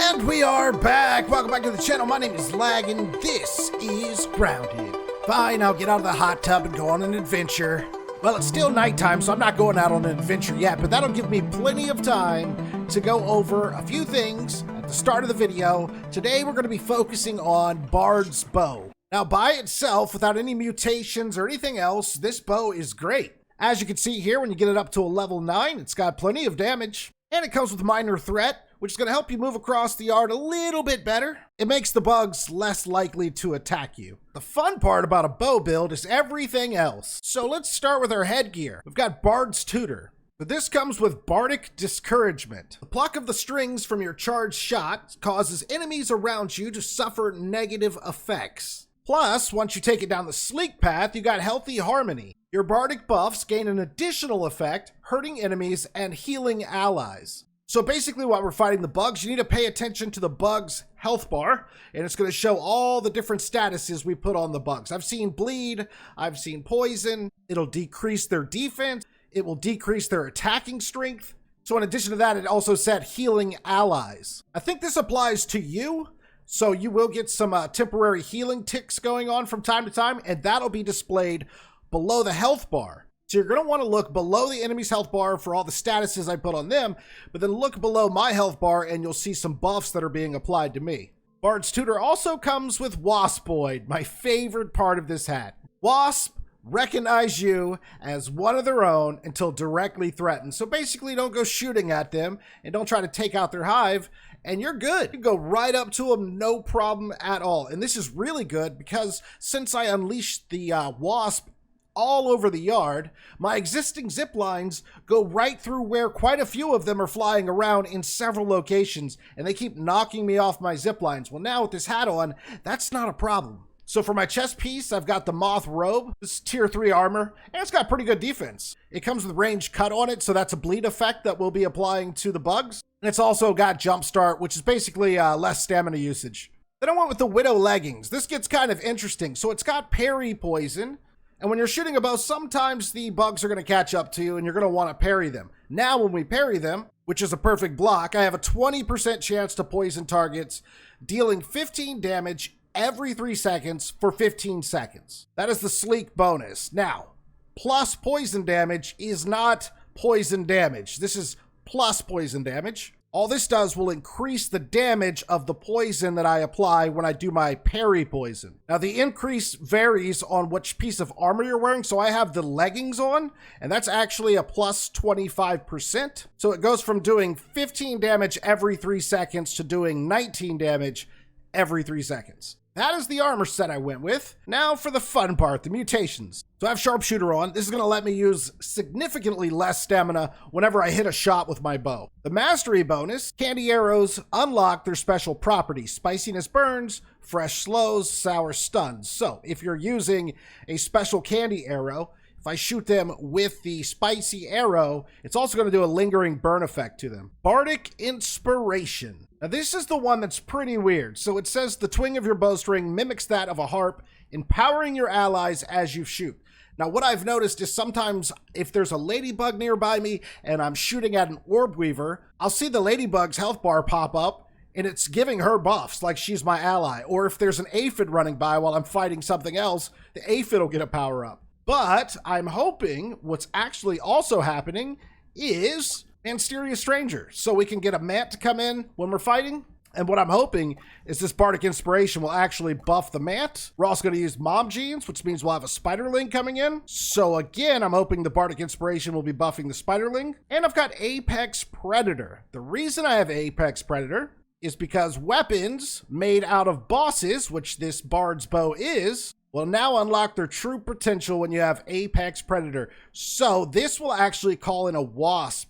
And we are back. Welcome back to the channel. My name is Lag, and this is Grounded. Fine, I'll get out of the hot tub and go on an adventure. Well, it's still nighttime, so I'm not going out on an adventure yet, but that'll give me plenty of time to go over a few things at the start of the video. Today, we're going to be focusing on Bards bow. Now, by itself, without any mutations or anything else, this bow is great. As you can see here, when you get it up to a level 9, it's got plenty of damage. And it comes with minor threat, which is going to help you move across the yard a little bit better. It makes the bugs less likely to attack you. The fun part about a bow build is everything else. So let's start with our headgear. We've got Bard's Tutor. But this comes with Bardic Discouragement. The pluck of the strings from your charged shot causes enemies around you to suffer negative effects. Plus, once you take it down the sleek path, you got Healthy Harmony. Your bardic buffs gain an additional effect, hurting enemies and healing allies. So basically while we're fighting the bugs, you need to pay attention to the bug's health bar, and it's going to show all the different statuses we put on the bugs. I've seen bleed, I've seen poison, it'll decrease their defense, it will decrease their attacking strength. So in addition to that, it also said healing allies. I think this applies to you. So you will get some temporary healing ticks going on from time to time, and that'll be displayed below the health bar. So you're going to want to look below the enemy's health bar for all the statuses I put on them, but then look below my health bar and you'll see some buffs that are being applied to me. Bard's Tutor also comes with Waspoid, my favorite part of this hat. Wasp recognize you as one of their own until directly threatened. So basically don't go shooting at them and don't try to take out their hive, and you're good. You can go right up to them, no problem at all. And this is really good because since I unleashed the Wasp all over the yard, my existing zip lines go right through where quite a few of them are flying around in several locations, and they keep knocking me off my zip lines. Well, now with this hat on, that's not a problem. So for my chest piece, I've got the Moth Robe. This is tier 3 armor, and it's got pretty good defense. It comes with range cut on it, so that's a bleed effect that we'll be applying to the bugs. And it's also got jump start, which is basically less stamina usage. Then I went with the Widow Leggings. This gets kind of interesting. So it's got parry poison, and when you're shooting a bow, sometimes the bugs are going to catch up to you and you're going to want to parry them. Now when we parry them, which is a perfect block, I have a 20% chance to poison targets, dealing 15 damage every 3 seconds for 15 seconds. That is the sleek bonus. Now, plus poison damage is not poison damage. This is plus poison damage. All this does will increase the damage of the poison that I apply when I do my parry poison. Now the increase varies on which piece of armor you're wearing. So I have the leggings on, and that's actually a plus 25%. So it goes from doing 15 damage every 3 seconds to doing 19 damage every 3 seconds. That is the armor set I went with. Now for the fun part, the mutations. So I have Sharpshooter on. This is going to let me use significantly less stamina whenever I hit a shot with my bow. The mastery bonus, candy arrows unlock their special properties. Spiciness burns, fresh slows, sour stuns. So if you're using a special candy arrow, if I shoot them with the spicy arrow, it's also going to do a lingering burn effect to them. Bardic Inspiration. Now this is the one that's pretty weird. So it says the twang of your bowstring mimics that of a harp, empowering your allies as you shoot. Now what I've noticed is sometimes if there's a ladybug nearby me and I'm shooting at an orb weaver, I'll see the ladybug's health bar pop up and it's giving her buffs like she's my ally. Or if there's an aphid running by while I'm fighting something else, the aphid will get a power up. But I'm hoping what's actually also happening is Mysterious Stranger. So we can get a Mant to come in when we're fighting. And what I'm hoping is this Bardic Inspiration will actually buff the Mant. We're also going to use Mom Genes, which means we'll have a Spiderling coming in. So again, I'm hoping the Bardic Inspiration will be buffing the Spiderling. And I've got Apex Predator. The reason I have Apex Predator is because weapons made out of bosses, which this Bard's bow is, will now unlock their true potential when you have Apex Predator. So this will actually call in a Wasp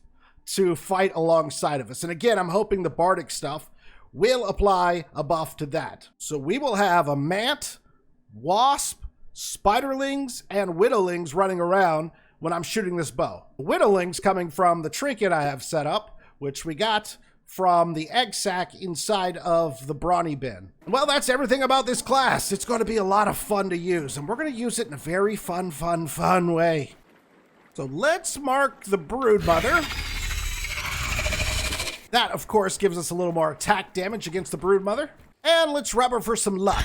to fight alongside of us. And again, I'm hoping the Bardic stuff will apply a buff to that. So we will have a Mant, Wasp, Spiderlings, and Widowlings running around when I'm shooting this bow. The Widowlings coming from the trinket I have set up, which we got from the egg sack inside of the brawny bin. Well, that's everything about this class. It's going to be a lot of fun to use, and we're going to use it in a very fun way. So let's mark the brood mother. That, of course, gives us a little more attack damage against the Broodmother. And let's rub her for some luck.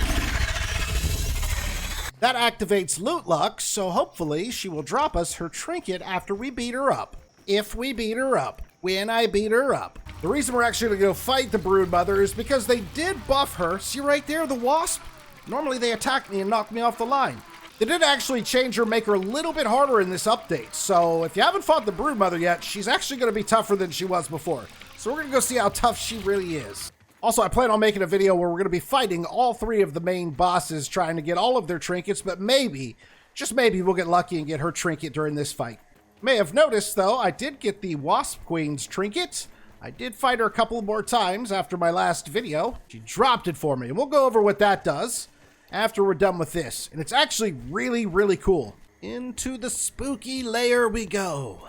That activates loot luck, so hopefully she will drop us her trinket after we beat her up. If we beat her up. When I beat her up. The reason we're actually going to go fight the Broodmother is because they did buff her. See right there, the wasp? Normally they attack me and knock me off the line. They did actually change her, make her a little bit harder in this update. So if you haven't fought the Broodmother yet, she's actually going to be tougher than she was before. So we're going to go see how tough she really is. Also, I plan on making a video where we're going to be fighting all 3 of the main bosses, trying to get all of their trinkets, but maybe, just maybe, we'll get lucky and get her trinket during this fight. May have noticed, though, I did get the Wasp Queen's trinket. I did fight her a couple more times after my last video. She dropped it for me, and we'll go over what that does after we're done with this. And it's actually really, really cool. Into the spooky lair we go.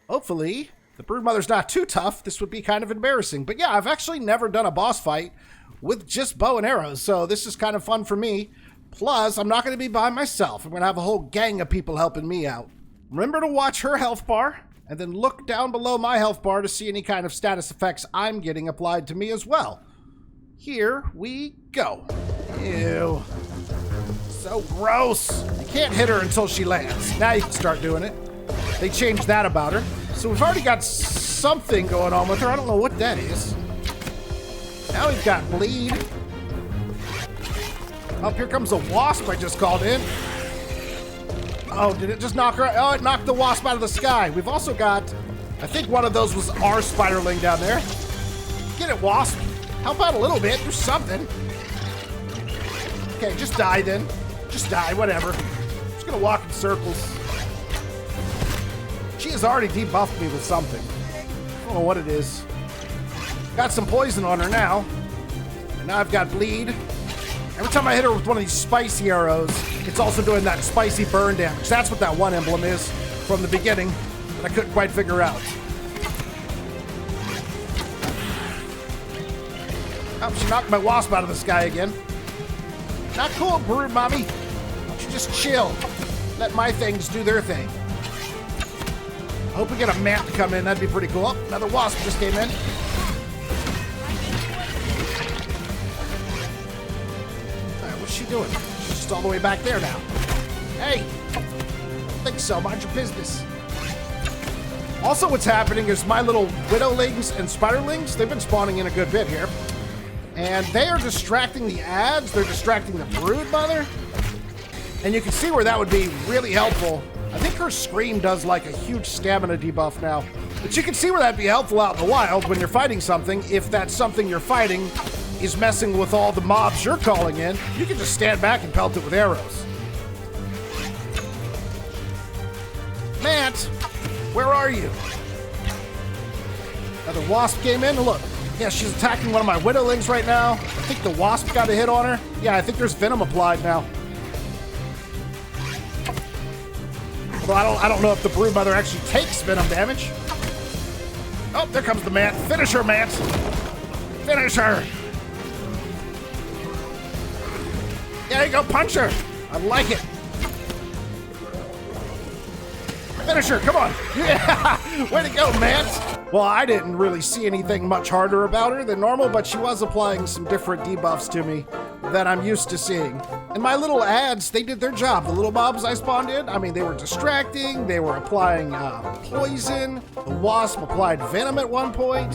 Hopefully, the Broodmother's not too tough. This would be kind of embarrassing. But yeah, I've actually never done a boss fight with just bow and arrows, so this is kind of fun for me. Plus, I'm not going to be by myself. I'm going to have a whole gang of people helping me out. Remember to watch her health bar, and then look down below my health bar to see any kind of status effects I'm getting applied to me as well. Here we go. Ew. So gross. You can't hit her until she lands. Now you can start doing it. They changed that about her. So we've already got something going on with her. I don't know what that is. Now we've got bleed. Oh, here comes a wasp I just called in. Oh, did it just knock her? Oh, it knocked the wasp out of the sky. We've also got, I think one of those was our spiderling down there. Get it, wasp. Help out a little bit. Do something. Okay, just die then. Just die, whatever. I'm just gonna walk in circles. She has already debuffed me with something. I don't know what it is. Got some poison on her now. And now I've got bleed. Every time I hit her with one of these spicy arrows, it's also doing that spicy burn damage. That's what that one emblem is from the beginning that I couldn't quite figure out. Oh, she knocked my wasp out of the sky again. Not cool, Brood Mommy. Why don't you just chill? Let my things do their thing. I hope we get a mant to come in. That'd be pretty cool. Oh, another wasp just came in. What's she doing? She's just all the way back there now. Hey! I don't think so. Mind your business. Also, what's happening is my little widowlings and spiderlings, they've been spawning in a good bit here. And they are distracting the ads. They're distracting the Broodmother. And you can see where that would be really helpful. I think her scream does like a huge stamina debuff now. But you can see where that'd be helpful out in the wild when you're fighting something. If that something you're fighting is messing with all the mobs you're calling in, you can just stand back and pelt it with arrows. Mant, where are you? Another wasp came in. Look, yeah, she's attacking one of my widowlings right now. I think the wasp got a hit on her. Yeah, I think there's venom applied now. Well, I don't know if the Broodmother actually takes venom damage. Oh, there comes the Mant. Finish her, Mant. Finish her. Yeah, there you go. Punch her. I like it. Finish her. Come on. Yeah. Way to go, Mant. Well, I didn't really see anything much harder about her than normal, but she was applying some different debuffs to me that I'm used to seeing. And my little ads, they did their job. The little mobs I spawned in, I mean, they were distracting. They were applying poison. The wasp applied venom at one point.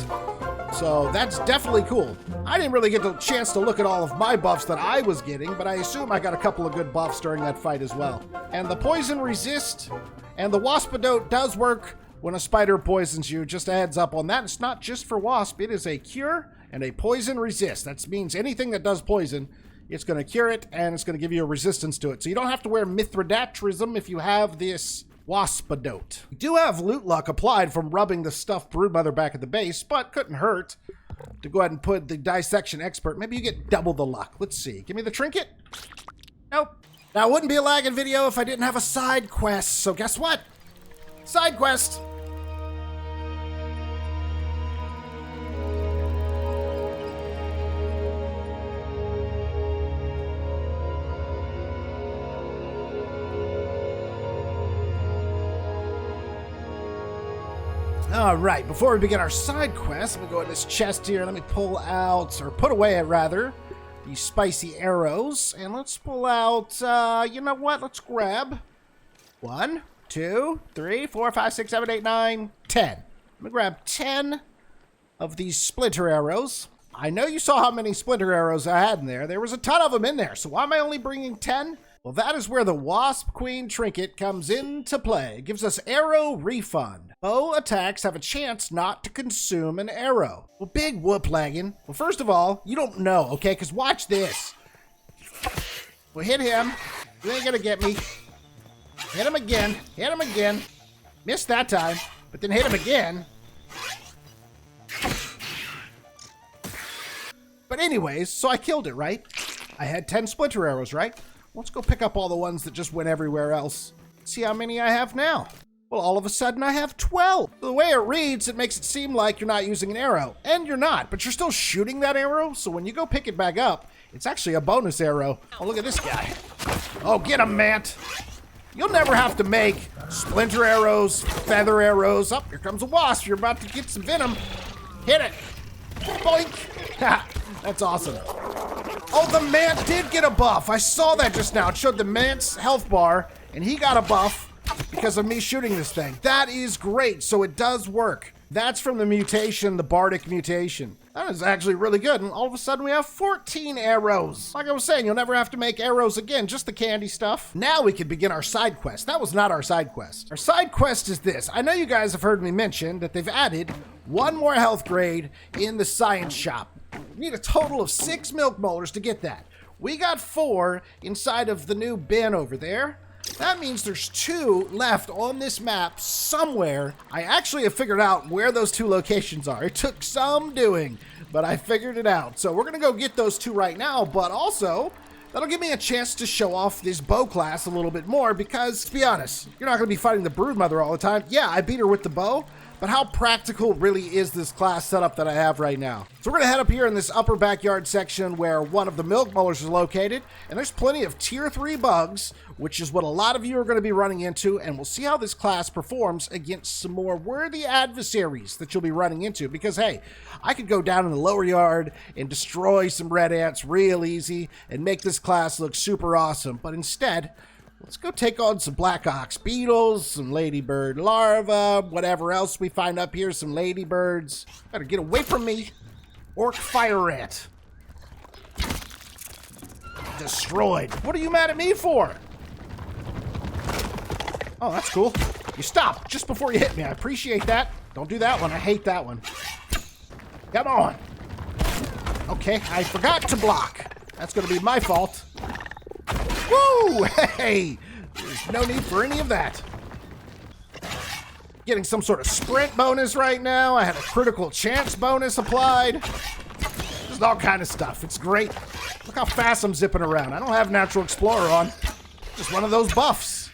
So that's definitely cool. I didn't really get the chance to look at all of my buffs that I was getting, but I assume I got a couple of good buffs during that fight as well. And the poison resist and the waspidote does work when a spider poisons you. Just a heads up on that. It's not just for wasp. It is a cure and a poison resist. That means anything that does poison, it's going to cure it and it's going to give you a resistance to it. So you don't have to wear Mithridatrism if you have this waspidote. You do have loot luck applied from rubbing the stuffed Broodmother back at the base, but couldn't hurt to go ahead and put the dissection expert. Maybe you get double the luck. Let's see. Give me the trinket. Nope. Now, it wouldn't be a lagging video if I didn't have a side quest. So guess what? Side quest. All right, before we begin our side quest, let me go in this chest here. Let me pull out, or put away, rather, these spicy arrows. And let's pull out, you know what? Let's grab 1, 2, 3, 4, 5, 6, 7, 8, 9, 10. I'm gonna grab 10 of these splinter arrows. I know you saw how many splinter arrows I had in there. There was a ton of them in there. So why am I only bringing 10? Well, that is where the Wasp Queen trinket comes into play. It gives us arrow refund. Bow attacks have a chance not to consume an arrow. Well, big whoop, Laggin. Well, first of all, you don't know, okay? Because watch this. We'll hit him. You ain't gonna get me. Hit him again. Hit him again. Missed that time, but then hit him again. But anyways, so I killed it, right? I had 10 splinter arrows, right? Let's go pick up all the ones that just went everywhere else. See how many I have now. Well, all of a sudden I have 12. The way it reads, it makes it seem like you're not using an arrow. And you're not, but you're still shooting that arrow. So when you go pick it back up, it's actually a bonus arrow. Oh, look at this guy. Oh, get him, Mant. You'll never have to make splinter arrows, feather arrows. Oh, here comes a wasp. You're about to get some venom. Hit it. Boink. That's awesome. Oh, the Mant did get a buff. I saw that just now. It showed the Mant's health bar, and he got a buff because of me shooting this thing. That is great. So it does work. That's from the mutation, the Bardic mutation. That is actually really good. And all of a sudden we have 14 arrows. Like I was saying, you'll never have to make arrows again, just the candy stuff. Now we can begin our side quest. That was not our side quest. Our side quest is this. I know you guys have heard me mention that they've added one more health grade in the science shop. We need a total of 6 milk molars to get that. We got 4 inside of the new bin over there. That means there's 2 left on this map somewhere. I actually have figured out where those 2 locations are. It took some doing, but I figured it out. So we're gonna go get those 2 right now, but also that'll give me a chance to show off this bow class a little bit more because, to be honest, you're not gonna be fighting the Broodmother all the time. Yeah, I beat her with the bow, but how practical really is this class setup that I have right now? So we're gonna head up here in this upper backyard section where one of the milk molars is located, and there's plenty of tier 3 bugs, which is what a lot of you are gonna be running into, and we'll see how this class performs against some more worthy adversaries that you'll be running into, because hey, I could go down in the lower yard and destroy some red ants real easy and make this class look super awesome, but instead, let's go take on some black ox beetles, some ladybird larvae, whatever else we find up here, some ladybirds. Better get away from me. Orc fire ant. Destroyed. What are you mad at me for? Oh, that's cool. You stopped just before you hit me. I appreciate that. Don't do that one. I hate that one. Come on. Okay, I forgot to block. That's going to be my fault. Woo! Hey! There's no need for any of that. Getting some sort of sprint bonus right now. I had a critical chance bonus applied. There's all kind of stuff. It's great. Look how fast I'm zipping around. I don't have Natural Explorer on. Just one of those buffs.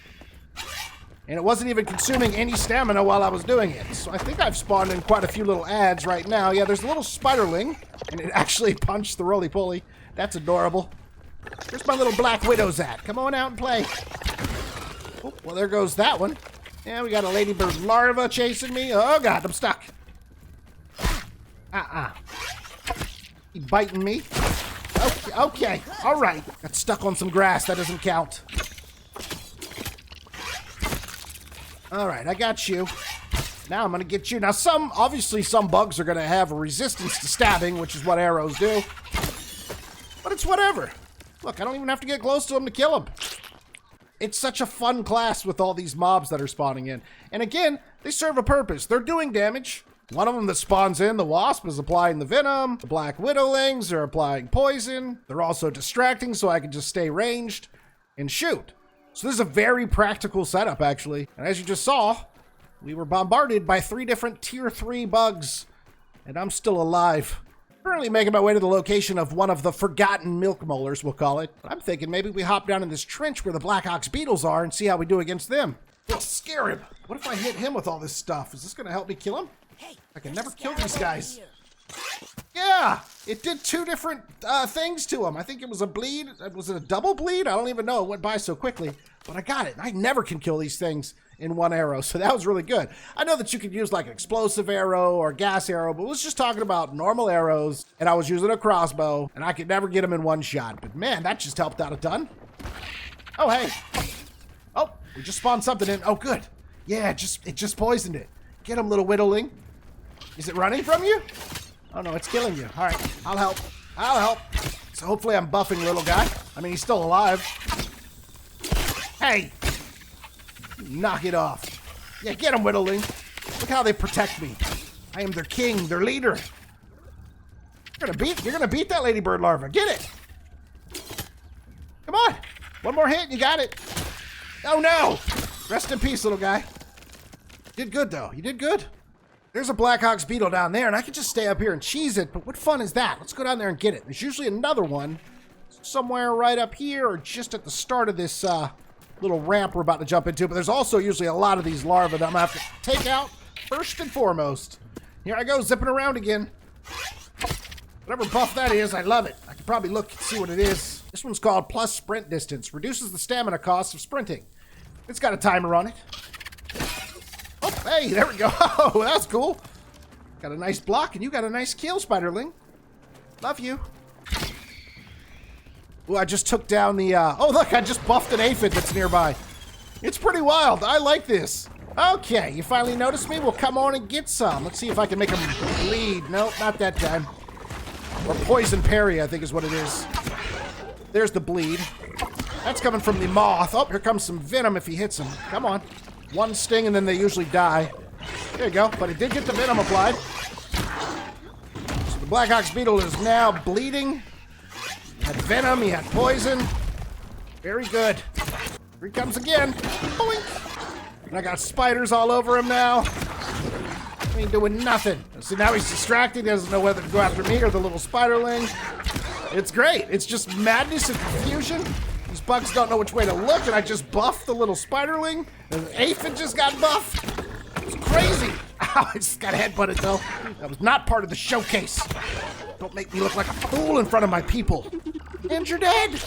And it wasn't even consuming any stamina while I was doing it. So I think I've spawned in quite a few little ads right now. Yeah, there's a little spiderling, and it actually punched the roly-poly. That's adorable. Where's my little black widows at? Come on out and play. Oh, well, there goes that one. Yeah, we got a ladybird larva chasing me. Oh, God, I'm stuck. You biting me? Okay, all right. Got stuck on some grass. That doesn't count. All right, I got you. Now I'm going to get you. Now, obviously some bugs are going to have a resistance to stabbing, which is what arrows do. But it's whatever. Look, I don't even have to get close to them to kill them. It's such a fun class with all these mobs that are spawning in. And again, they serve a purpose. They're doing damage. One of them that spawns in, the wasp, is applying the venom. The black widowlings are applying poison. They're also distracting so I can just stay ranged and shoot. So this is a very practical setup, actually. And as you just saw, we were bombarded by 3 different tier 3 bugs. And I'm still alive. Currently making my way to the location of one of the forgotten milk molars, we'll call it. But I'm thinking maybe we hop down in this trench where the black ox beetles are and see how we do against them. Let's scare him. What if I hit him with all this stuff? Is this going to help me kill him? I can never kill these guys. Yeah, it did 2 different things to him. I think it was a bleed. Was it a double bleed? I don't even know. It went by so quickly. But I got it. I never can kill these things in one arrow, so that was really good. I know that you could use like an explosive arrow or a gas arrow, but I was just talking about normal arrows, and I was using a crossbow, and I could never get them in one shot. But man, that just helped out a ton. Oh, hey. Oh, we just spawned something in. Oh, good. Yeah, it just poisoned it. Get him, little whittling. Is it running from you? Oh, no, it's killing you. All right, I'll help. I'll help. So hopefully I'm buffing little guy. I mean, he's still alive. Hey. Knock it off. Yeah, get him, whittling. Look how they protect me. I am their king, their leader. You're gonna beat that ladybird larva. Get it. Come on. One more hit and you got it. Oh no. Rest in peace, little guy. You did good though. You did good. There's a Blackhawk's beetle down there, and I could just stay up here and cheese it, but what fun is that? Let's go down there and get it. There's usually another one somewhere right up here or just at the start of this little ramp we're about to jump into, but there's also usually a lot of these larvae that I'm gonna have to take out first and foremost. Here I go, zipping around again. Whatever buff that is, I love it. I can probably look and see what it is. This one's called plus sprint distance. Reduces the stamina cost of sprinting. It's got a timer on it. Oh, hey, there we go. Oh, that's cool. Got a nice block, and you got a nice kill, Spiderling. Love you. Ooh, I just took down the, oh, look, I just buffed an aphid that's nearby. It's pretty wild. I like this. Okay, you finally noticed me? Well, come on and get some. Let's see if I can make him bleed. Nope, not that time. Or poison parry, I think is what it is. There's the bleed. That's coming from the moth. Oh, here comes some venom if he hits him. Come on. One sting and then they usually die. There you go. But it did get the venom applied. So the Blackhawk's beetle is now bleeding. He had venom. He had poison. Very good. Here he comes again. Boink. And I got spiders all over him now. He ain't doing nothing. So now he's distracted. He doesn't know whether to go after me or the little spiderling. It's great. It's just madness and confusion. These bugs don't know which way to look, and I just buffed the little spiderling. And the aphid just got buffed. It's crazy. Ow, I just got headbutted, though. That was not part of the showcase. Don't make me look like a fool in front of my people. And you're dead.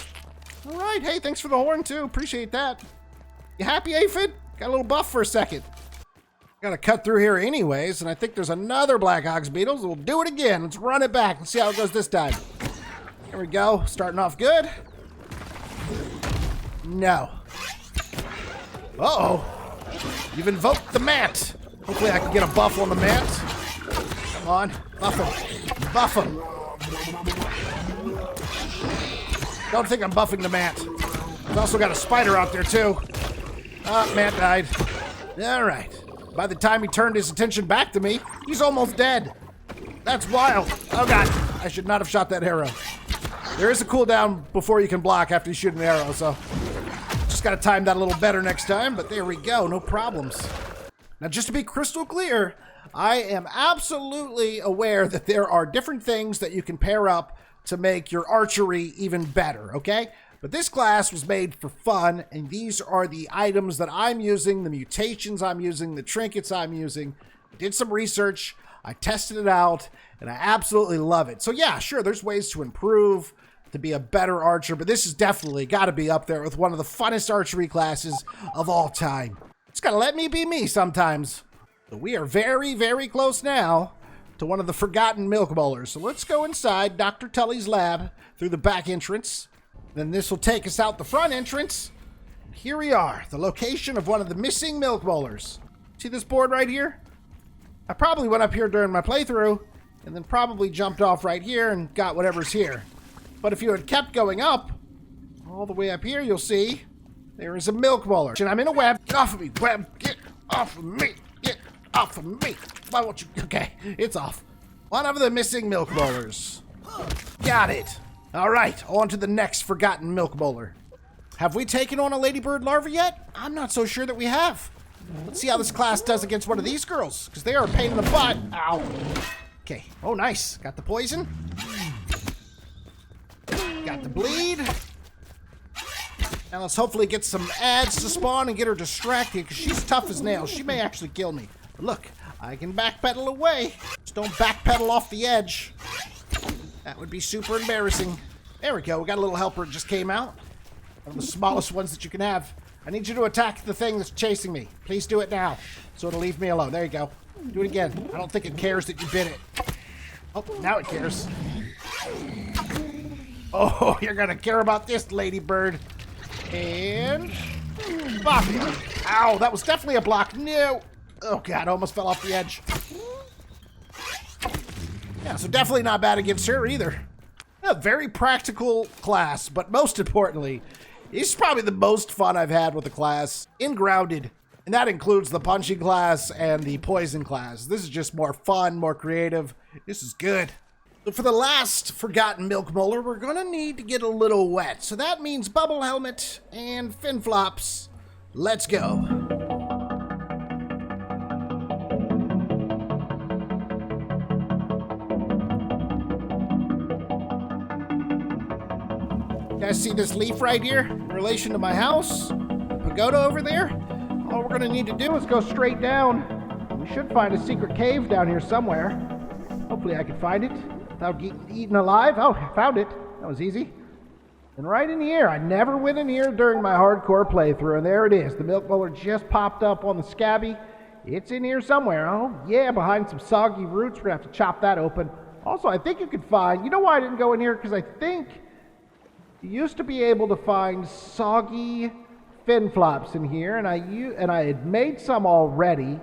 All right. Hey, thanks for the horn, too. Appreciate that. You happy, aphid? Got a little buff for a second. Got to cut through here anyways, and I think there's another Blackhawk's beetle, so we'll do it again. Let's run it back. Let's see how it goes this time. There we go. Starting off good. No. Uh-oh. You've invoked the mat. Hopefully I can get a buff on the mat. Come on. Buff him. Buff him. Don't think I'm buffing the mat. I've also got a spider out there, too. Oh, mat died. All right. By the time he turned his attention back to me, he's almost dead. That's wild. Oh, God. I should not have shot that arrow. There is a cooldown before you can block after you shoot an arrow, so just got to time that a little better next time, but there we go. No problems. Now, just to be crystal clear, I am absolutely aware that there are different things that you can pair up to make your archery even better, okay? But this class was made for fun, and these are the items that I'm using, the mutations I'm using, the trinkets I'm using. I did some research, I tested it out, and I absolutely love it. So yeah, sure, there's ways to improve, to be a better archer, but this is definitely got to be up there with one of the funnest archery classes of all time. It's got to let me be me sometimes. So we are very, very close now to one of the forgotten milk bowlers. So let's go inside Dr. Tully's lab through the back entrance. Then this will take us out the front entrance. Here we are, the location of one of the missing milk bowlers. See this board right here? I probably went up here during my playthrough and then probably jumped off right here and got whatever's here. But if you had kept going up, all the way up here, you'll see there is a milk bowler. And I'm in a web. Get off of me, web. Get off of me. Get off of me. Why won't you? Okay, it's off. One of the missing milk bowlers. Got it. All right, on to the next forgotten milk bowler. Have we taken on a ladybird larva yet? I'm not so sure that we have. Let's see how this class does against one of these girls, because they are a pain in the butt. Ow. Okay. Oh, nice. Got the poison. Got the bleed. Now let's hopefully get some ads to spawn and get her distracted, because she's tough as nails. She may actually kill me. But look, I can backpedal away. Just don't backpedal off the edge. That would be super embarrassing. There we go. We got a little helper that just came out. One of the smallest ones that you can have. I need you to attack the thing that's chasing me. Please do it now, so it'll leave me alone. There you go. Do it again. I don't think it cares that you bit it. Oh, now it cares. Oh, you're gonna care about this, ladybird. And... block. Ow, that was definitely a block. No. Oh, God, I almost fell off the edge. Yeah, so definitely not bad against her either. A very practical class, but most importantly, it's probably the most fun I've had with the class in Grounded. And that includes the punching class and the poison class. This is just more fun, more creative. This is good. So for the last Forgotten Milk Molar, we're gonna need to get a little wet. So that means bubble helmet and fin flops. Let's go. You guys see this leaf right here in relation to my house? The pagoda over there? All we're gonna need to do is go straight down. We should find a secret cave down here somewhere. Hopefully I can find it without getting eaten alive. Oh, I found it. That was easy. And right in here. I never went in here during my hardcore playthrough, and there it is. The milk molar just popped up on the scabby. It's in here somewhere. Oh, yeah, behind some soggy roots. We're gonna have to chop that open. Also, I think you could find, you know why I didn't go in here? Because I think you used to be able to find soggy fin flops in here, and I had made some already.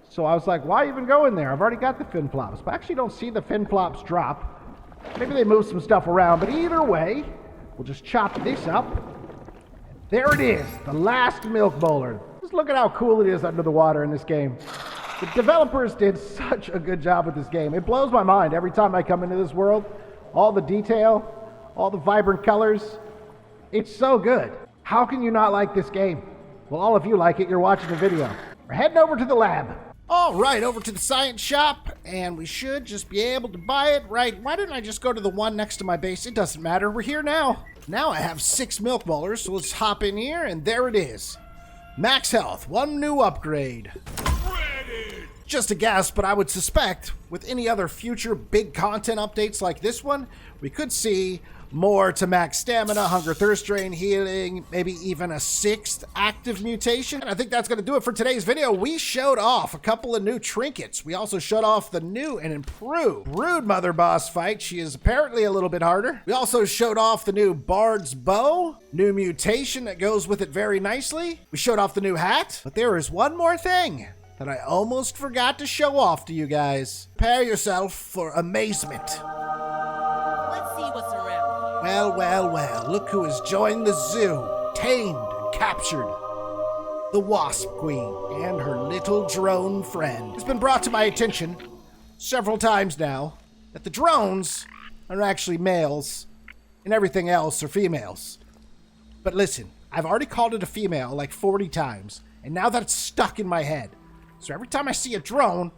So I was like, why even go in there? I've already got the fin flops. But I actually don't see the fin flops drop. Maybe they moved some stuff around, but either way, we'll just chop this up. There it is, the last milk molar. Just look at how cool it is under the water in this game. The developers did such a good job with this game. It blows my mind every time I come into this world. All the detail, all the vibrant colors. It's so good. How can you not like this game? Well, all of you like it. You're watching the video. We're heading over to the lab. All right, over to the science shop, and we should just be able to buy it, right? Why didn't I just go to the one next to my base? It doesn't matter. We're here now. Now I have 6 milk molars, so let's hop in here, and there it is. Max health, 1 new upgrade. Ready. Just a guess, but I would suspect with any other future big content updates like this one, we could see more to max stamina, hunger, thirst drain, healing, maybe even a 6th active mutation. And I think that's going to do it for today's video. We showed off a couple of new trinkets. We also showed off the new and improved Brood Mother boss fight. She is apparently a little bit harder. We also showed off the new Bards bow, new mutation that goes with it very nicely. We showed off the new hat, but there is one more thing that I almost forgot to show off to you guys. Prepare yourself for amazement. Let's see what's around. Well, well, well, look who has joined the zoo, tamed and captured. The Wasp Queen and her little drone friend. It's been brought to my attention several times now that the drones are actually males and everything else are females. But listen, I've already called it a female like 40 times, and now that's stuck in my head. So every time I see a drone,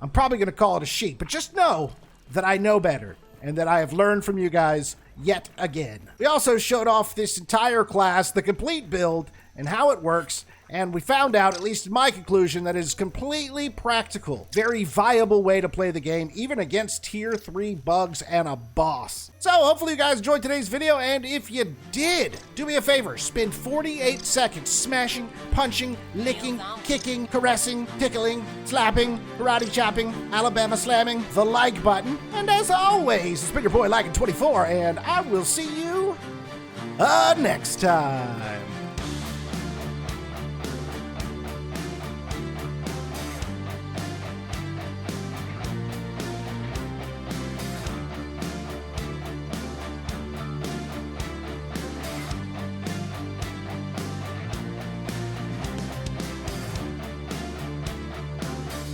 I'm probably going to call it a she. But just know that I know better and that I have learned from you guys yet again. We also showed off this entire class, the complete build, and how it works, and we found out, at least in my conclusion, that it is completely practical. Very viable way to play the game, even against tier 3 bugs and a boss. So hopefully you guys enjoyed today's video, and if you did, do me a favor, spend 48 seconds smashing, punching, licking, kicking, caressing, tickling, slapping, karate chopping, Alabama slamming the like button. And as always, it's been your boy Laggin24, and I will see you next time.